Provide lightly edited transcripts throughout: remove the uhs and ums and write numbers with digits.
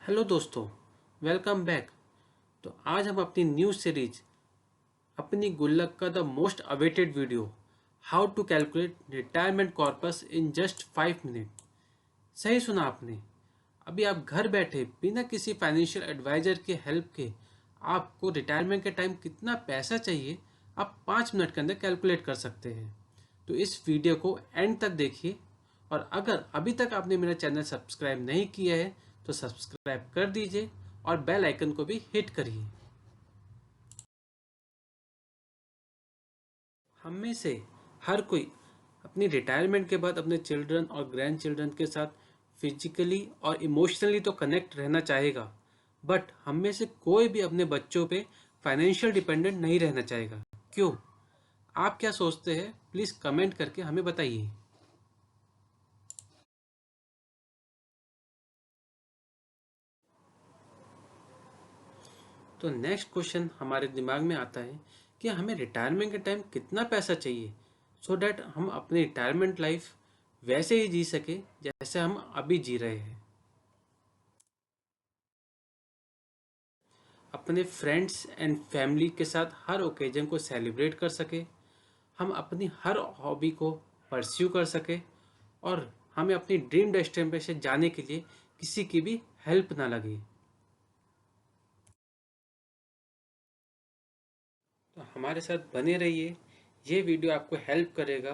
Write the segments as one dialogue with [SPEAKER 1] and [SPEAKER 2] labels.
[SPEAKER 1] Hello दोस्तों, welcome back. तो आज हम अपनी न्यू सीरीज अपनी गुल्लक का the most awaited video how to calculate retirement corpus in just 5 minute. सही सुना आपने। अभी आप घर बैठे बिना किसी फाइनेंशियल एडवाइजर के हेल्प के आपको रिटायरमेंट के टाइम कितना पैसा चाहिए आप 5 मिनट के अंदर कैलकुलेट कर सकते हैं। तो इस वीडियो को एंड तक देखिए और अगर अभी तक आपने मेरा चैनल सब्सक्राइब नहीं किया है तो सब्सक्राइब कर दीजिए और बेल आइकन को भी हिट करिए। हम में से हर कोई अपनी रिटायरमेंट के बाद अपने चिल्ड्रन और ग्रैंड चिल्ड्रन के साथ फिजिकली और इमोशनली तो कनेक्ट रहना चाहेगा, बट हम में से कोई भी अपने बच्चों पे फाइनेंशियल डिपेंडेंट नहीं रहना चाहेगा। क्यों? आप क्या सोचते हैं? प्लीज़ कमेंट करके हमें बताइए। तो नेक्स्ट क्वेश्चन हमारे दिमाग में आता है कि हमें रिटायरमेंट के टाइम कितना पैसा चाहिए सो डैट हम अपनी रिटायरमेंट लाइफ वैसे ही जी सके जैसे हम अभी जी रहे हैं, अपने फ्रेंड्स एंड फैमिली के साथ हर ओकेजन को सेलिब्रेट कर सके, हम अपनी हर हॉबी को परस्यू कर सके और हमें अपनी ड्रीम डेस्टिनेशन जाने के लिए किसी की भी हेल्प ना लगे। तो हमारे साथ बने रहिए। ये वीडियो आपको हेल्प करेगा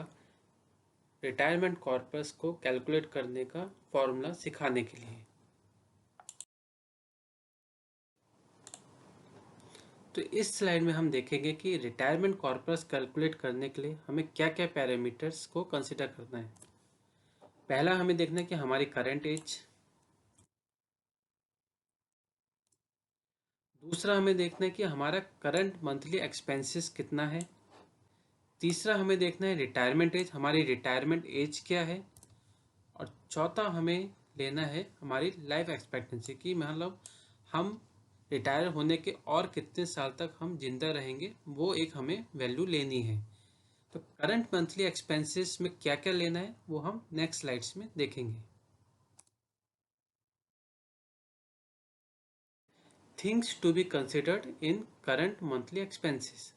[SPEAKER 1] रिटायरमेंट कॉर्पस को कैलकुलेट करने का फॉर्मूला सिखाने के लिए। तो इस स्लाइड में हम देखेंगे कि रिटायरमेंट कॉर्पस कैलकुलेट करने के लिए हमें क्या क्या पैरामीटर्स को कंसिडर करना है। पहला हमें देखना है कि हमारी करंट एज। दूसरा हमें देखना है कि हमारा करंट मंथली एक्सपेंसेस कितना है। तीसरा हमें देखना है रिटायरमेंट एज, हमारी रिटायरमेंट एज क्या है। और चौथा हमें लेना है हमारी लाइफ एक्सपेक्टेंसी की, मतलब हम रिटायर होने के और कितने साल तक हम जिंदा रहेंगे, वो एक हमें वैल्यू लेनी है। तो करंट मंथली एक्सपेंसेस में क्या क्या लेना है वो हम नेक्स्ट स्लाइड्स में देखेंगे। Things to be considered in current monthly expenses,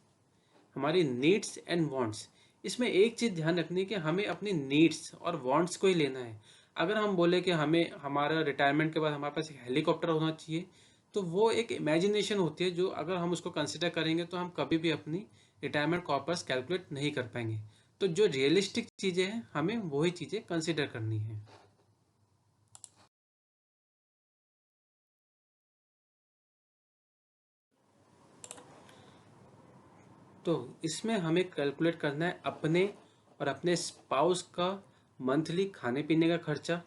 [SPEAKER 1] हमारी नीड्स एंड वांट्स। इसमें एक चीज़ ध्यान रखनी है कि हमें अपनी नीड्स और वांट्स को ही लेना है। अगर हम बोले कि हमें हमारा रिटायरमेंट के बाद हमारे पास एक हेलीकॉप्टर होना चाहिए, तो वो एक इमेजिनेशन होती है जो अगर हम उसको कंसिडर करेंगे तो हम कभी भी अपनी रिटायरमेंट कॉर्पस कैलकुलेट नहीं कर पाएंगे। तो जो रियलिस्टिक चीज़ें हैं हमें वही चीज़ें कंसिडर करनी है। तो इसमें हमें कैलकुलेट करना है अपने और अपने स्पाउस का मंथली खाने पीने का खर्चा।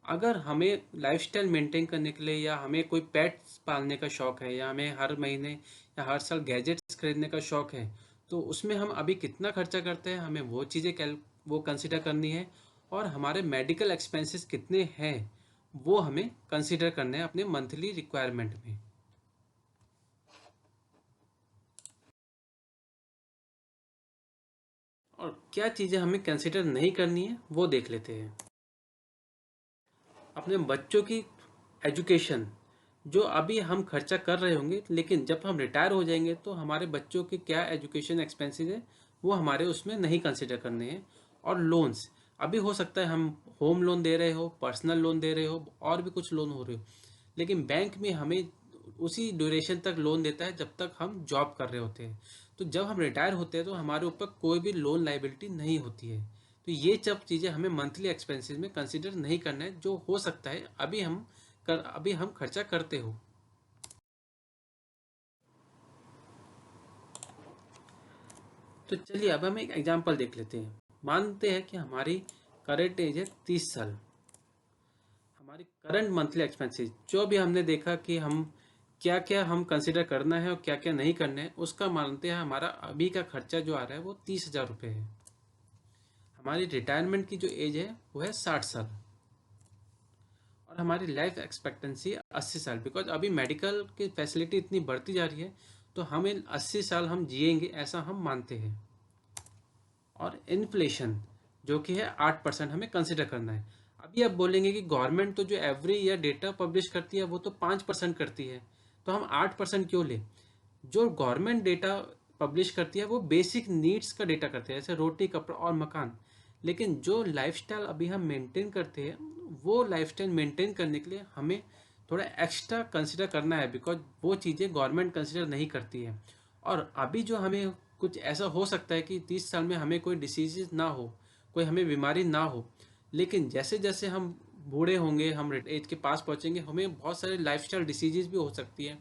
[SPEAKER 1] अगर हमें लाइफस्टाइल मेंटेन करने के लिए या हमें कोई पेट्स पालने का शौक है या हमें हर महीने या हर साल गैजेट्स खरीदने का शौक है, तो उसमें हम अभी कितना खर्चा करते हैं हमें वो चीज़ें वो कंसिडर करनी है। और हमारे मेडिकल एक्सपेंसेस कितने हैं वो हमें कंसिडर करने हैं अपने मंथली रिक्वायरमेंट में। और क्या चीज़ें हमें कंसिडर नहीं करनी है वो देख लेते हैं। अपने बच्चों की एजुकेशन, जो अभी हम खर्चा कर रहे होंगे लेकिन जब हम रिटायर हो जाएंगे तो हमारे बच्चों के क्या एजुकेशन एक्सपेंसेस है वो हमारे उसमें नहीं कंसिडर करने हैं। और लोन्स, अभी हो सकता है हम होम लोन दे रहे हो, पर्सनल लोन दे रहे हो और भी कुछ लोन हो रहे हो, लेकिन बैंक में हमें उसी ड्यूरेशन तक लोन देता है जब तक हम जॉब कर रहे होते हैं। तो जब हम रिटायर होते हैं तो हमारे ऊपर कोई भी लोन लाइबिलिटी नहीं होती है। तो ये सब चीज़ें हमें मंथली एक्सपेंसेस में कंसिडर नहीं करना है, जो हो सकता है अभी हम खर्चा करते हो। तो चलिए अब हम एक एग्जांपल देख लेते हैं। मानते हैं कि हमारी करंट एज है 30 साल। हमारी करंट मंथली एक्सपेंसेस जो भी हमने देखा कि हम क्या क्या हम कंसिडर करना है और क्या क्या नहीं करना है, उसका मानते हैं हमारा अभी का खर्चा जो आ रहा है वो 30,000 रुपये है। हमारी रिटायरमेंट की जो एज है वो है 60 साल। और हमारी लाइफ एक्सपेक्टेंसी 80 साल, बिकॉज अभी मेडिकल की फैसिलिटी इतनी बढ़ती जा रही है तो हमें 80 साल हम जिएंगे ऐसा हम मानते हैं। और इन्फ्लेशन जो कि है 8% हमें कंसिडर करना है। अभी आप बोलेंगे कि गवर्नमेंट तो जो एवरी ईयर डेटा पब्लिश करती है वो तो 5% करती है, तो हम 8% क्यों ले? जो गवर्नमेंट डेटा पब्लिश करती है वो बेसिक नीड्स का डेटा करते हैं, जैसे रोटी, कपड़ा और मकान। लेकिन जो लाइफस्टाइल अभी हम मेंटेन करते हैं, वो लाइफस्टाइल मेंटेन करने के लिए हमें थोड़ा एक्स्ट्रा कंसिडर करना है, बिकॉज वो चीज़ें गवर्नमेंट कंसिडर नहीं करती है। और अभी जो हमें कुछ ऐसा हो सकता है कि 30 साल में हमें कोई डिसीज़ ना हो, कोई हमें बीमारी ना हो, लेकिन जैसे जैसे हम बूढ़े होंगे, हम एज के पास पहुंचेंगे, हमें बहुत सारे लाइफस्टाइल डिसीजेज भी हो सकती है,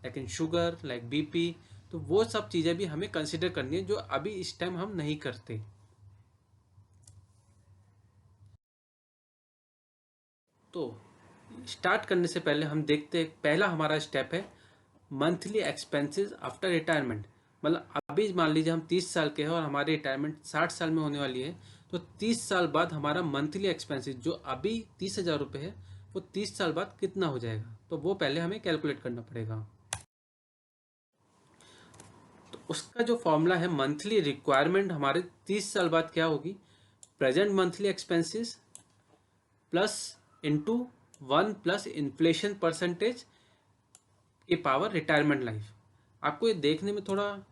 [SPEAKER 1] लेकिन शुगर, लाइक बीपी। तो वो सब चीज़ें भी हमें कंसिडर करनी है, जो अभी इस टाइम हम नहीं करते। तो स्टार्ट करने से पहले हम देखते हैं, पहला हमारा स्टेप है मंथली एक्सपेंसेस आफ्टर रिटायरमेंट। मतलब अभी मान लीजिए हम 30 साल के हैं और हमारी रिटायरमेंट 60 साल में होने वाली है, तो 30 साल बाद हमारा मंथली एक्सपेंसेस जो अभी 30,000 रुपये है, वो 30 साल बाद कितना हो जाएगा, तो वो पहले हमें कैलकुलेट करना पड़ेगा। तो उसका जो फॉर्मूला है, मंथली रिक्वायरमेंट हमारे 30 साल बाद क्या होगी, present monthly expenses plus into 1 plus inflation percentage की पावर रिटायरमेंट लाइफ। आपको ये देखने में थोड़ा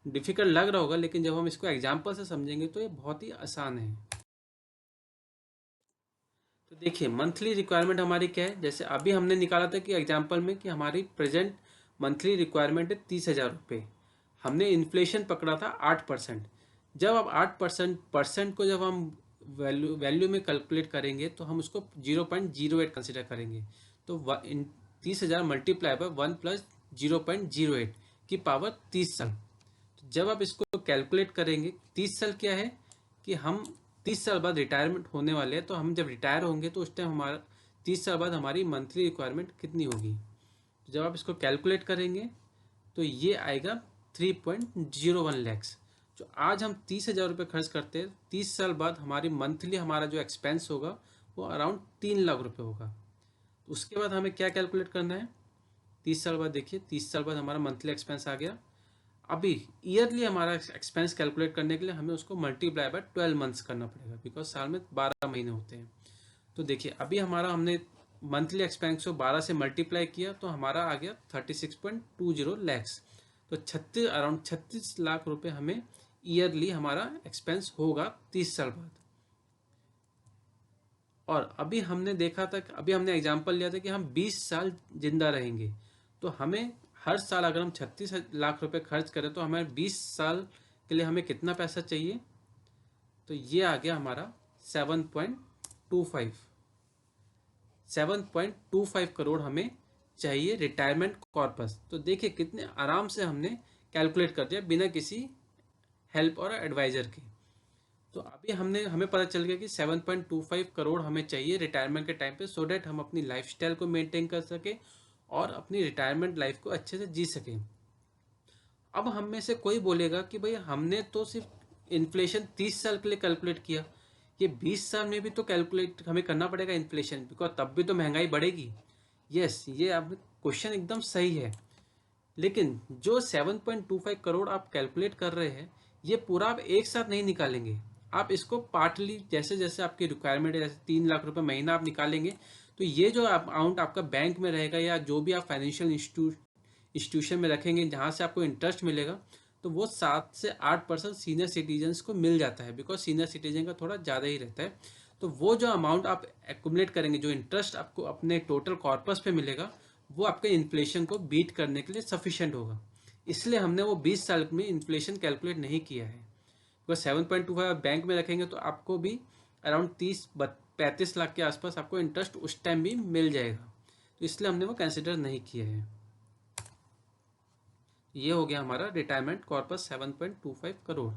[SPEAKER 1] डिफिकल्ट लग रहा होगा, लेकिन जब हम इसको एग्जाम्पल से समझेंगे तो ये बहुत ही आसान है। तो देखिए, मंथली रिक्वायरमेंट हमारी क्या है, जैसे अभी हमने निकाला था कि एग्जाम्पल में कि हमारी प्रेजेंट मंथली रिक्वायरमेंट है 30,000 रुपये। हमने इन्फ्लेशन पकड़ा था 8%। जब आप 8% परसेंट को जब हम वैल्यू में कैलकुलेट करेंगे, तो हम उसको 0.08 कंसिडर करेंगे। तो 30,000 मल्टीप्लाई बाय 1 प्लस 0.08 की पावर 30 साल। जब आप इसको कैलकुलेट करेंगे, 30 साल क्या है कि हम 30 साल बाद रिटायरमेंट होने वाले हैं, तो हम जब रिटायर होंगे तो उस टाइम हमारा 30 साल बाद हमारी मंथली रिक्वायरमेंट कितनी होगी। तो जब आप इसको कैलकुलेट करेंगे तो ये आएगा 3.01 लैक्स। जो आज हम 30,000 रुपये खर्च करते हैं, 30 साल बाद हमारी मंथली हमारा जो एक्सपेंस होगा वो अराउंड 3 लाख रुपये होगा। तो उसके बाद हमें क्या कैलकुलेट करना है, 30 साल बाद देखिए, 30 साल बाद हमारा मंथली एक्सपेंस आ गया। अभी ईयरली हमारा एक्सपेंस कैलकुलेट करने के लिए हमें उसको मल्टीप्लाई बाय 12 मंथ्स करना पड़ेगा, बिकॉज साल में 12 महीने होते हैं। तो देखिए, अभी हमारा हमने मंथली एक्सपेंस को 12 से मल्टीप्लाई किया तो हमारा आ गया 36.20 लैक्स। तो 36 अराउंड 36 लाख रुपए हमें ईयरली हमारा एक्सपेंस होगा 30 साल बाद। और अभी हमने देखा था, अभी हमने एग्जांपल लिया था कि हम 20 साल जिंदा रहेंगे, तो हमें हर साल अगर हम 36 लाख रुपए खर्च करें तो हमें 20 साल के लिए हमें कितना पैसा चाहिए, तो ये आ गया हमारा 7.25 करोड़ हमें चाहिए रिटायरमेंट कॉर्पस। तो देखिए कितने आराम से हमने कैलकुलेट कर दिया बिना किसी हेल्प और एडवाइजर के। तो अभी हमें पता चल गया कि 7.25 करोड़ हमें चाहिए रिटायरमेंट के टाइम पे, सो डैट हम अपनी लाइफस्टाइल को मेंटेन कर सके और अपनी रिटायरमेंट लाइफ को अच्छे से जी सकें। अब हम में से कोई बोलेगा कि भाई हमने तो सिर्फ इन्फ्लेशन 30 साल के लिए कैलकुलेट किया, ये 20 साल में भी तो कैलकुलेट हमें करना पड़ेगा इन्फ्लेशन, बिकॉज तब भी तो महंगाई बढ़ेगी। यस, ये अब क्वेश्चन एकदम सही है, लेकिन जो 7.25 करोड़ आप कैलकुलेट कर रहे हैं, ये पूरा आप एक साथ नहीं निकालेंगे। आप इसको पार्टली, जैसे जैसे आपकी रिक्वायरमेंट है, जैसे 3 लाख रुपए महीना आप निकालेंगे, तो ये जो अमाउंट आपका बैंक में रहेगा या जो भी आप फाइनेंशियल इंस्टीट्यूशन में रखेंगे जहाँ से आपको इंटरेस्ट मिलेगा, तो वो 7 से 8% सीनियर सिटीजन्स को मिल जाता है, बिकॉज सीनियर सिटीजन का थोड़ा ज़्यादा ही रहता है। तो वो जो अमाउंट आप एक्यूमुलेट करेंगे, जो इंटरेस्ट आपको अपने टोटल कॉर्पस पे मिलेगा, वो आपके इन्फ्लेशन को बीट करने के लिए सफिशिएंट होगा। इसलिए हमने वो 20 साल में इन्फ्लेशन कैलकुलेट नहीं किया है, बिकॉज 7.25 बैंक में रखेंगे तो आपको भी अराउंड 35 लाख के आसपास आपको इंटरेस्ट उस टाइम भी मिल जाएगा। तो इसलिए हमने वो कंसिडर नहीं किया है। ये हो गया हमारा रिटायरमेंट कॉर्पस 7.25 करोड़।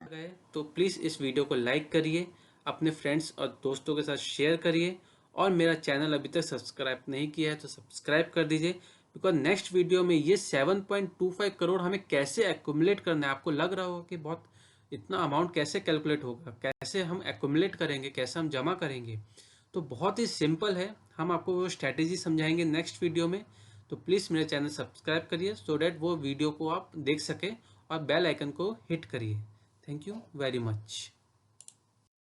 [SPEAKER 1] गए तो प्लीज़ इस वीडियो को लाइक करिए, अपने फ्रेंड्स और दोस्तों के साथ शेयर करिए, और मेरा चैनल अभी तक सब्सक्राइब नहीं किया है तो सब्सक्राइब कर दीजिए, बिकॉज नेक्स्ट वीडियो में ये 7.25 करोड़ हमें कैसे एक्यूमुलेट करना है। आपको लग रहा होगा कि बहुत इतना अमाउंट कैसे कैलकुलेट होगा, कैसे हम एक्यूमुलेट करेंगे, कैसे हम जमा करेंगे। तो बहुत ही सिंपल है, हम आपको वो स्ट्रैटेजी समझाएंगे नेक्स्ट वीडियो में। तो प्लीज़ मेरे चैनल सब्सक्राइब करिए, सो डैट वो वीडियो को आप देख सकें, और बेल आइकन को हिट करिए। Thank you very much.